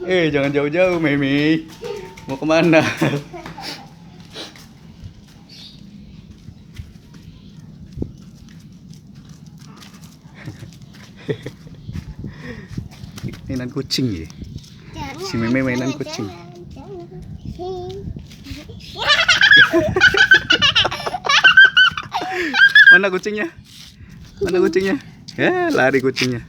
Jangan jauh-jauh, Mimi. Mau kemana? Mainan kucing ya? Si Mimi mainan kucing. Mana kucingnya? Mana kucingnya? Ya, lari kucingnya.